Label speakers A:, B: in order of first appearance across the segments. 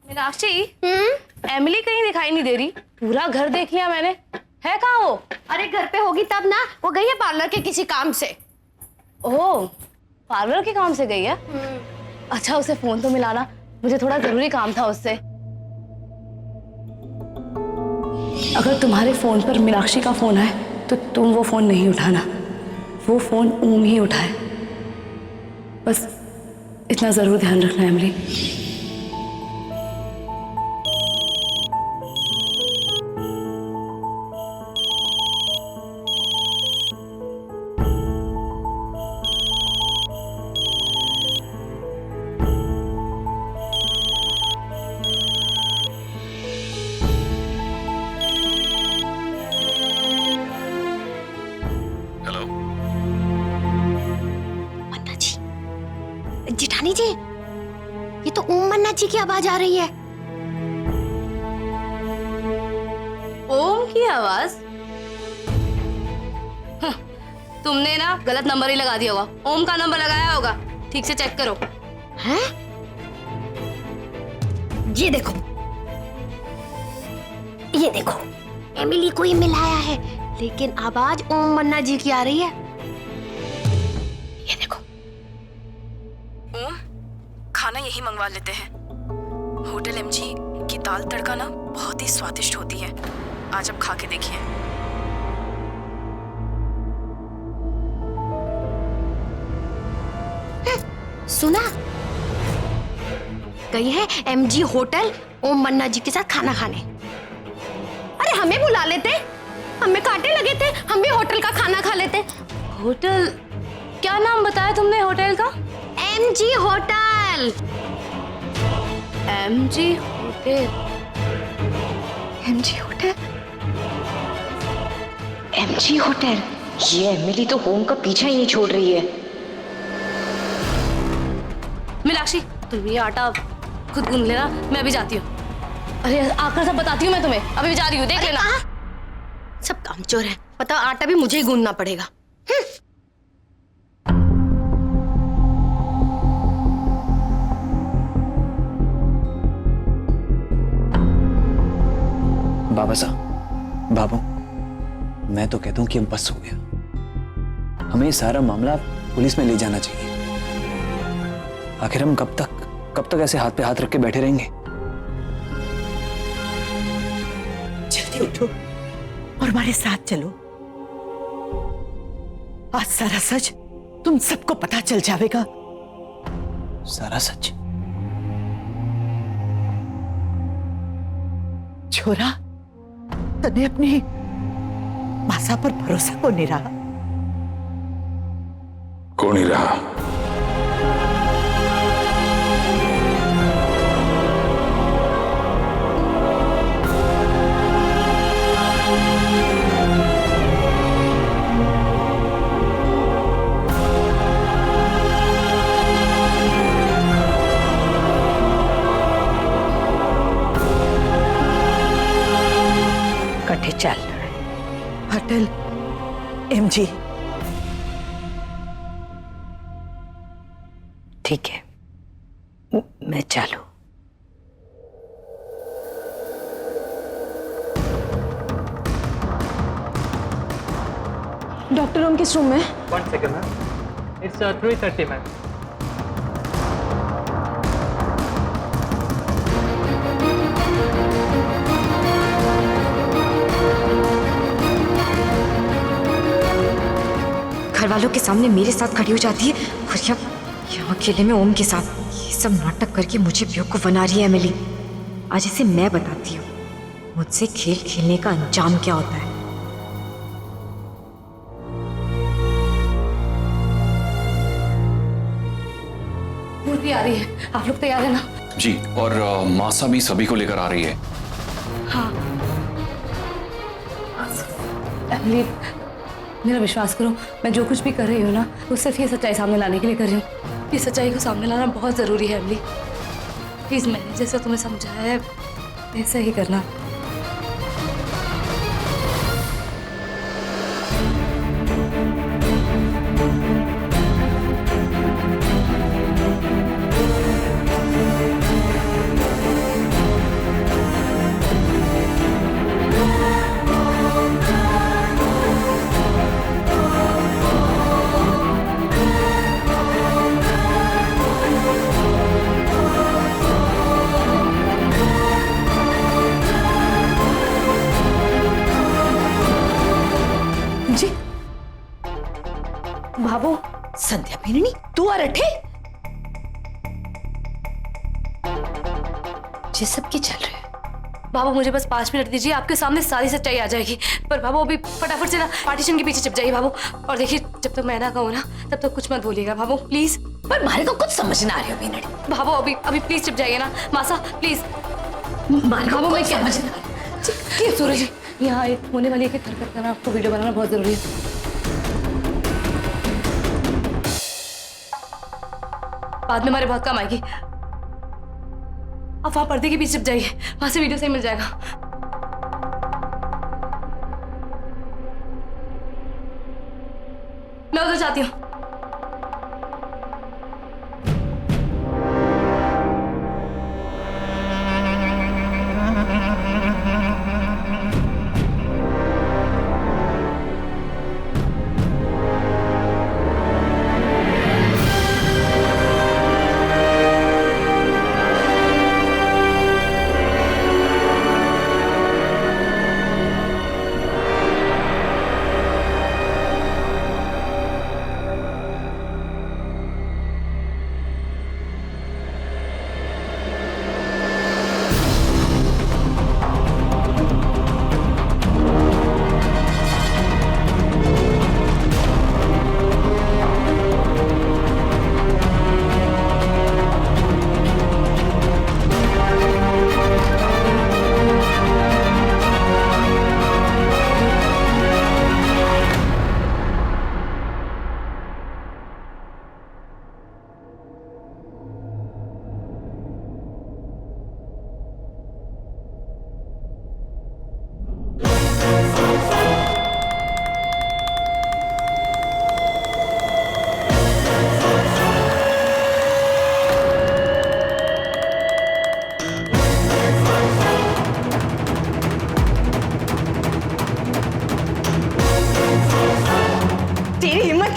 A: Meenakshi, Emily कहीं दिखाई नहीं दे रही। पूरा घर देख लिया मैंने, है कहाँ वो?
B: अरे घर पे होगी तब ना, वो गई है पार्लर के किसी काम से।
A: ओह, पार्लर के काम से गई है? अच्छा, उसे फोन तो मिलाना, मुझे थोड़ा जरूरी काम था उससे। अगर तुम्हारे फोन पर मीनाक्षी का फोन आए तो तुम वो फोन नहीं उठाना, वो फोन ओम ही उठाए। बस इतना जरूर ध्यान रखना एमिली।
B: जेठानी जी, ये तो ओम मन्ना जी की आवाज आ रही है।
A: ओम की आवाज? तुमने ना गलत नंबर ही लगा दिया होगा। ओम का नंबर लगाया होगा, ठीक से चेक करो।
B: हैं? ये देखो, ये देखो, एमिली को ही मिलाया है, लेकिन आवाज ओम मन्ना जी की आ रही है। ये देखो।
A: ओम, खाना यही मंगवा लेते हैं। होटल एमजी की दाल तड़का ना बहुत ही स्वादिष्ट होती है। आज आप खा के देखिए।
B: सुना? गई है एमजी होटल ओम मन्ना जी के साथ खाना खाने। अरे हमें बुला लेते, हमें कांटे लगे थे, हम भी होटल का खाना खा लेते।
A: होटल? क्या नाम बताया तुमने होटल का?
B: MG hotel.
A: MG hotel?
B: MG hotel, MG hotel. ये एमिली तो होम का पीछा ही नहीं छोड़ रही है।
A: मीनाक्षी, तुम ये आटा खुद गूंद लेना, मैं अभी जाती हूँ। अरे आकर सब बताती हूँ मैं तुम्हें, अभी जा रही हूँ, देख लेना।
B: सब कामचोर है, पता आटा भी मुझे ही गूंदना पड़ेगा।
C: बाबा साहब, बाबू, मैं तो कहता हूं कि अब बस हो गया। हमें ये सारा मामला पुलिस में ले जाना चाहिए। आखिर हम कब तक ऐसे हाथ पे हाथ रख के बैठे रहेंगे?
D: जल्दी उठो और हमारे साथ चलो। आज सारा सच तुम सबको पता चल जाएगा।
C: सारा सच?
D: छोरा, तने अपनी मासा पर भरोसा को नहीं रहा।
E: कौन ही रहा?
D: कटे चल होटल एमजी। ठीक है, मैं चालू।
A: डॉक्टर रूम किस रूम में?
F: 1 second, ma'am. It's 3:30, ma'am.
G: घर वालों के सामने मेरे साथ खड़ी हो जाती है और यहाँ अकेले में ओम के साथ ये सब नाटक करके मुझे बेवकूफ बना रही है एमिली। आज इसे मैं बताती हूँ मुझसे खेल खेलने का अंजाम क्या होता है।
A: मूर्ति आ रही है, आप लोग तैयार है ना?
E: जी, और मासा भी सभी को लेकर आ रही है।
A: हाँ। एमिली, मेरा विश्वास करो, मैं जो कुछ भी कर रही हूँ ना, वो सिर्फ ये सच्चाई सामने लाने के लिए कर रही हूँ। ये सच्चाई को सामने लाना बहुत जरूरी है एमिली। प्लीज, मैंने जैसा तुम्हें समझाया है वैसा ही करना।
B: बैठे।
A: ये सब क्या चल रहा है? बाबू मुझे बस 5 मिनट दीजिए, आपके सामने सारी सच्चाई आ जाएगी। पर बाबू अभी फटाफट से ना पार्टीशन के पीछे छिप जाइए बाबू। और देखिए जब तक मैं ना कहूँ ना तब तक कुछ मत बोलिएगा बाबू, प्लीज।
B: पर मारे को कुछ समझ ना आ रही हो मीनू।
A: बाबू अभी अभी प्लीज छिप जाइए ना मासा, प्लीज।
B: मारे को मैं क्या समझ ना
A: क्या सूरज, यहाँ एक होने वाली एक हरकत करना, आपको वीडियो बनाना बहुत जरूरी है। बाद में हमारे बहुत काम आएगी। आप वहां पर्दे के पीछे छिप जाइए, वहां से वीडियो सही मिल जाएगा। मैं उधर जाती हूँ।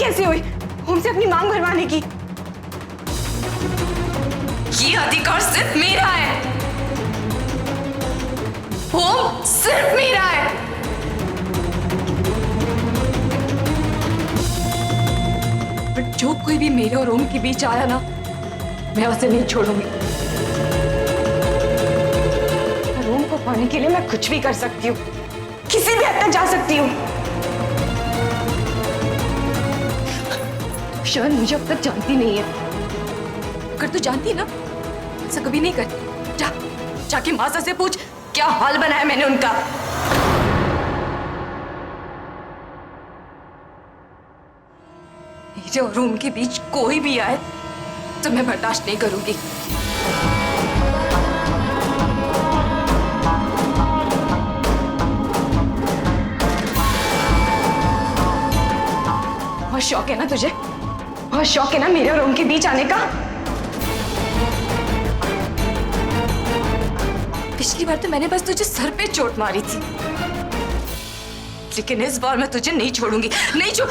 B: कैसे हुई हमसे अपनी मांग भरवाने की? ये अधिकार सिर्फ मेरा है, होम सिर्फ मेरा है। पर जो कोई भी मेरे और ओम के बीच आया ना, मैं उसे नहीं छोड़ूंगी। और ओम को पाने के लिए मैं कुछ भी कर सकती हूँ, किसी भी हद तक जा सकती हूँ। शायद मुझे अब तक जानती नहीं है। अगर तू जानती ना, ऐसा कभी नहीं करती। जाके मासा से पूछ क्या हाल बनाया मैंने उनका। मेरे और रूम के बीच कोई भी आए तो मैं बर्दाश्त नहीं करूंगी। बहुत शौक है ना तुझे, बहुत शौक है ना मेरे और उनके बीच आने का। पिछली बार तो मैंने बस तुझे सर पे चोट मारी थी, लेकिन इस बार मैं तुझे नहीं छोड़ूंगी, नहीं छोड़।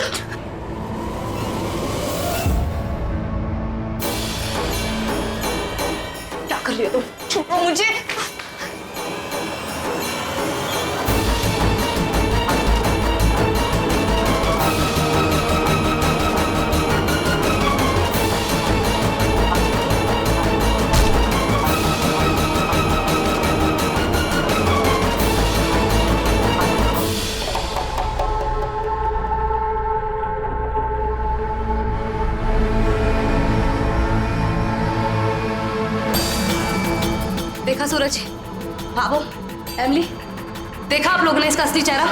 B: क्या कर रही हो तुम? छोड़ो मुझे।
A: देखा सूरज, बाबू, एमली, देखा आप लोगों ने इसका असली चेहरा?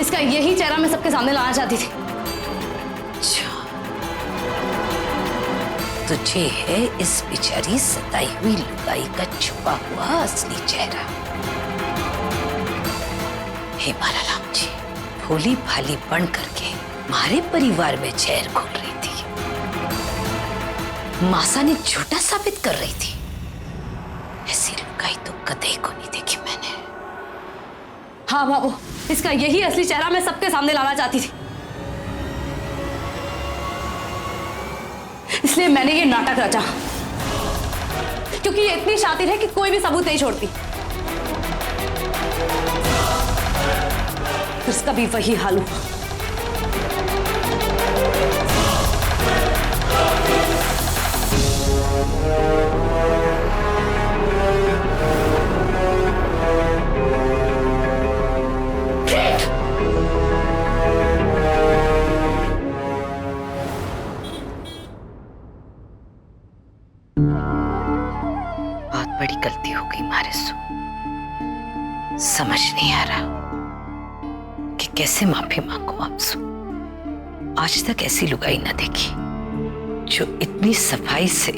A: इसका यही चेहरा मैं सबके सामने लाना चाहती थी।
H: तुझे है इस बेचारी सताई हुई लुगाई का छुपा हुआ असली चेहरा। हे बालाराम जी, भोली भाली बन करके हमारे परिवार में जहर घोल रही थी, मासा ने झूठा साबित कर रही थी। ऐसी लुगाई तो कदे को नहीं देखी मैंने।
A: हाँ बाबू, इसका यही असली चेहरा मैं सबके सामने लाना चाहती थी, इसलिए मैंने ये नाटक रचा, क्योंकि ये इतनी शातिर है कि कोई भी सबूत नहीं छोड़ती। इसका भी वही हाल हुआ।
H: बहुत बड़ी गलती हो गई मारे सो। समझ नहीं आ रहा कि कैसे माफी मांगू आपसे। आज तक ऐसी लुगाई ना देखी जो इतनी सफाई से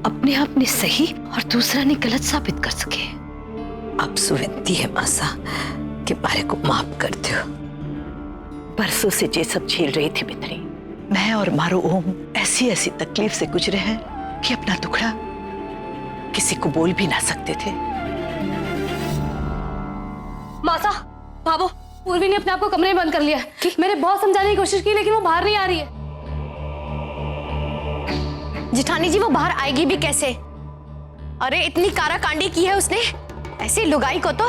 H: अपने आप ने सही और दूसरा ने गलत साबित कर सके। अब विनती है मासा कि मारे को माफ कर दो।
D: बरसों से ये सब झेल रही थी बिंदनी। मैं और मारो ओम ऐसी ऐसी तकलीफ से गुजरे हैं कि अपना दुखड़ा किसी को बोल भी ना सकते थे।
A: मासा, भाभो, पूर्वी ने अपने आप को कमरे में बंद कर लिया है। मैंने बहुत समझाने की कोशिश की लेकिन वो बाहर नहीं आ रही है।
B: जिठानी जी वो बाहर आएगी भी कैसे? अरे इतनी काराकांडी की है उसने, ऐसी लुगाई को तो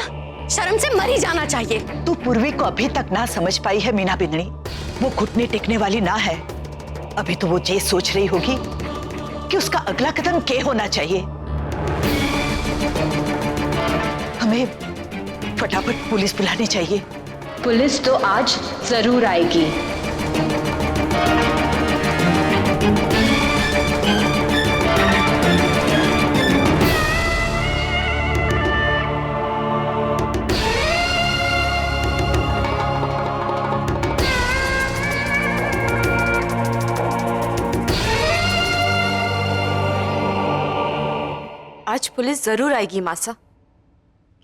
B: शर्म से मर ही जाना चाहिए।
D: तू पूर्वी को अभी तक ना समझ पाई है मीना बिंदनी। वो घुटने टिकने वाली ना है। अभी तो वो ये सोच रही होगी कि उसका अगला कदम क्या होना चाहिए। हमें फटाफट पुलिस बुलानी चाहिए।
G: पुलिस तो आज जरूर आएगी।
I: आज पुलिस जरूर आएगी मासा,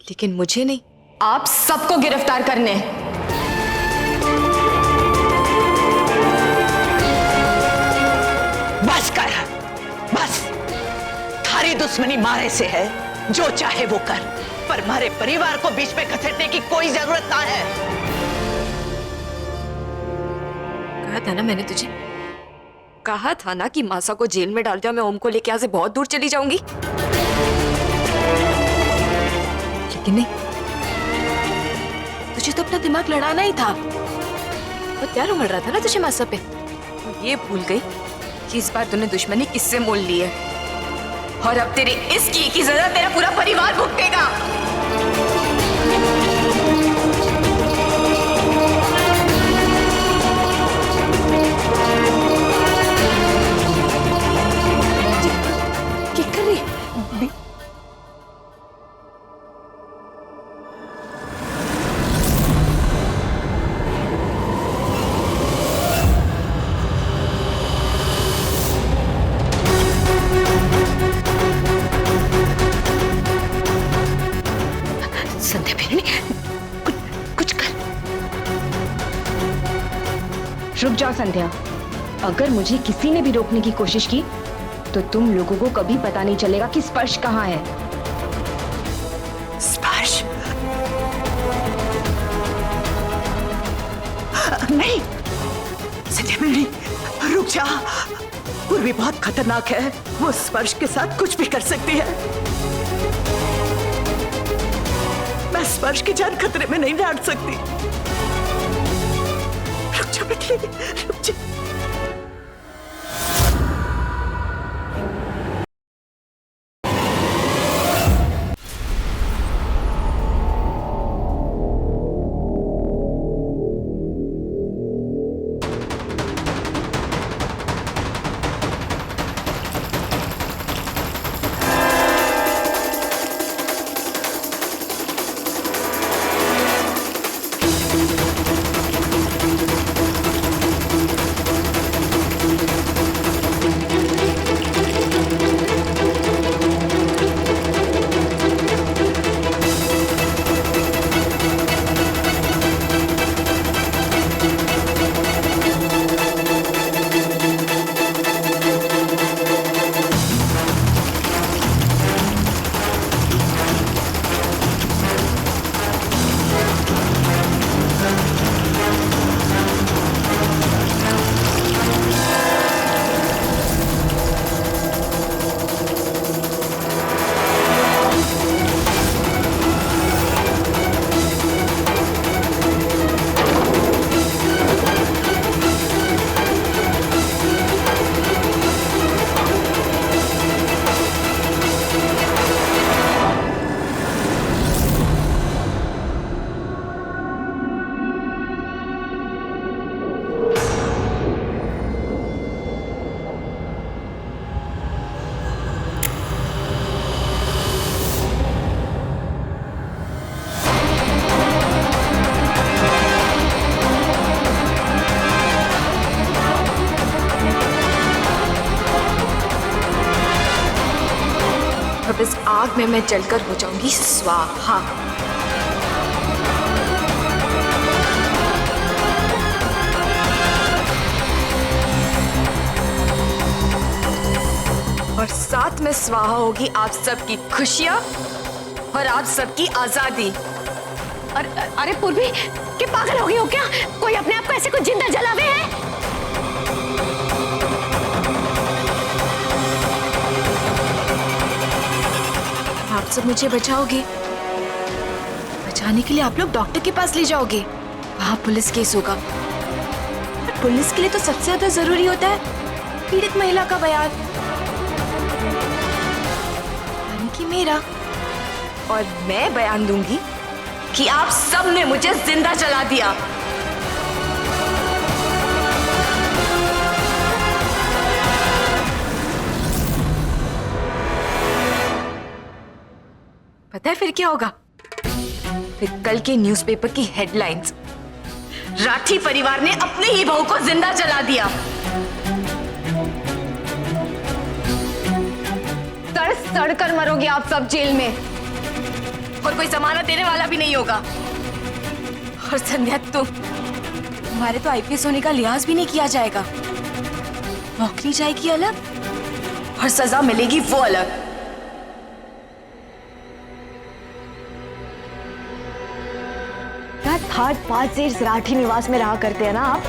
I: लेकिन मुझे नहीं,
B: आप सबको गिरफ्तार करने।
D: बस कर, बस। थारी दुश्मनी मारे से है, जो चाहे वो कर, पर हमारे परिवार को बीच में घसीटने की कोई जरूरत ना है।
I: कहा था ना मैंने तुझे, कहा था ना कि मासा को जेल में डाल दिया, मैं ओम को लेके यहाँ से बहुत दूर चली जाऊंगी। लेकिन नहीं, तुझे तो अपना दिमाग लड़ाना ही था। वो प्यार उमड़ रहा था ना तुझे मासा पे। तो ये भूल गई कि इस बार तूने दुश्मनी किससे मोल ली है, और अब तेरे इस की सजा तेरा पूरा परिवार भुगतेगा।
H: संध्या बहन, कुछ कर।
G: रुक जाओ संध्या, अगर मुझे किसी ने भी रोकने की कोशिश की तो तुम लोगों को कभी पता नहीं चलेगा कि स्पर्श कहाँ है।
D: स्पर्श? नहीं संध्या बहन, रुक जा। पूर्वी बहुत खतरनाक है, वो स्पर्श के साथ कुछ भी कर सकती है। मैं स्पर्श की जान खतरे में नहीं डाल सकती। रुक जा बेटी, रुक जा।
I: आग में मैं जलकर हो जाऊंगी स्वाहा। और साथ में स्वाहा होगी आप सबकी खुशियां और आप सबकी आजादी।
B: अरे पूर्वी, क्या पागल हो गई हो क्या? कोई अपने आप को ऐसे कुछ जिंदा जलावे है?
I: आप सब मुझे बचाओगे? बचाने के लिए आप लोग डॉक्टर के पास ले जाओगे, वहां पुलिस केस होगा। और पुलिस के लिए तो सबसे ज्यादा जरूरी होता है पीड़ित महिला का बयान, यानी कि मेरा। और मैं बयान दूंगी कि आप सब ने मुझे जिंदा जला दिया। पता है फिर क्या होगा? फिर कल के न्यूज़पेपर की हेडलाइंस, राठी परिवार ने अपने ही बहू को जिंदा जला दिया।
B: सड़ कर मरोगे आप सब जेल में,
I: और कोई जमानत देने वाला भी नहीं होगा। और संध्या, तुम्हारे तो आईपीएस होने का लिहाज भी नहीं किया जाएगा। नौकरी जाएगी अलग और सजा मिलेगी वो अलग।
B: थर्ड 5 इयर्स राठी निवास में रहा करते हैं ना आप।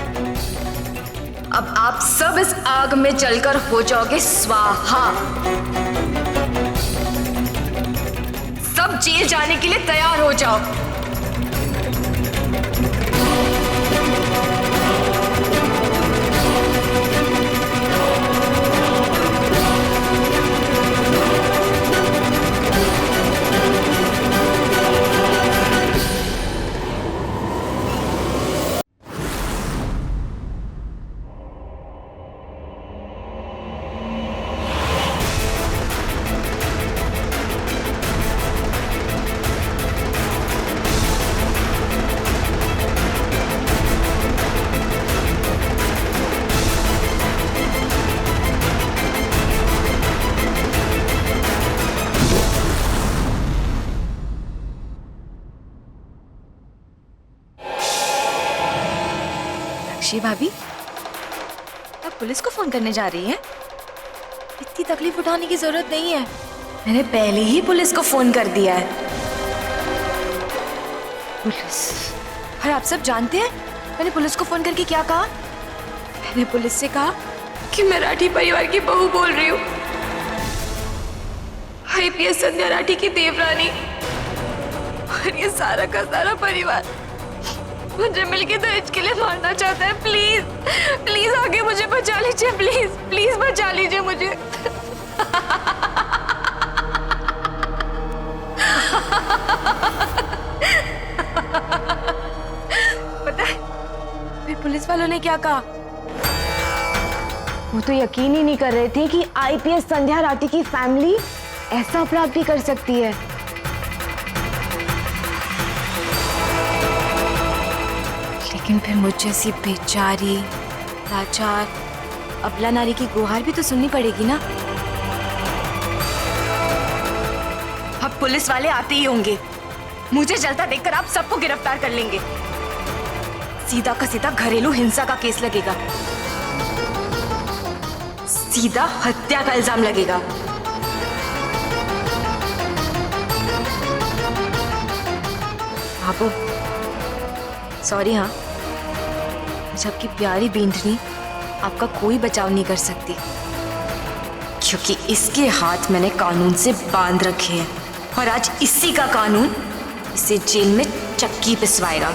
I: अब आप सब इस आग में जलकर हो जाओगे स्वाहा। सब जेल जाने के लिए तैयार हो जाओ। साक्षी भाभी, आप पुलिस को फोन करने जा रही हैं? इतनी तकलीफ उठाने की जरूरत नहीं है, मैंने पहले ही पुलिस को फोन कर दिया है। पुलिस? और आप सब जानते हैं मैंने पुलिस को फोन करके क्या कहा? मैंने पुलिस से कहा कि मैं राठी परिवार की बहू बोल रही हूँ। आईपीएस संध्या राठी की देवरानी, और ये सारा का सारा परिवार मुझे मिलके दहेज के लिए मारना चाहता है। प्लीज प्लीज आगे मुझे बचा लीजिए, प्लीज प्लीज बचा लीजिए मुझे। पता है फिर पुलिस वालों ने क्या कहा?
B: वो तो यकीन ही नहीं कर रहे थे कि आईपीएस संध्या राठी की फैमिली ऐसा अपराध भी कर सकती है।
I: लेकिन फिर मुझ जैसी बेचारी, लाचार, अबला नारी की गुहार भी तो सुननी पड़ेगी ना। अब पुलिस वाले आते ही होंगे, मुझे जलता देखकर आप सबको गिरफ्तार कर लेंगे। सीधा का सीधा घरेलू हिंसा का केस लगेगा, सीधा हत्या का इल्जाम लगेगा। बाबू सॉरी, हाँ, जबकि प्यारी बींडनी आपका कोई बचाव नहीं कर सकती, क्योंकि इसके हाथ मैंने कानून से बांध रखे हैं, और आज इसी का कानून इसे जेल में चक्की पिसवाएगा।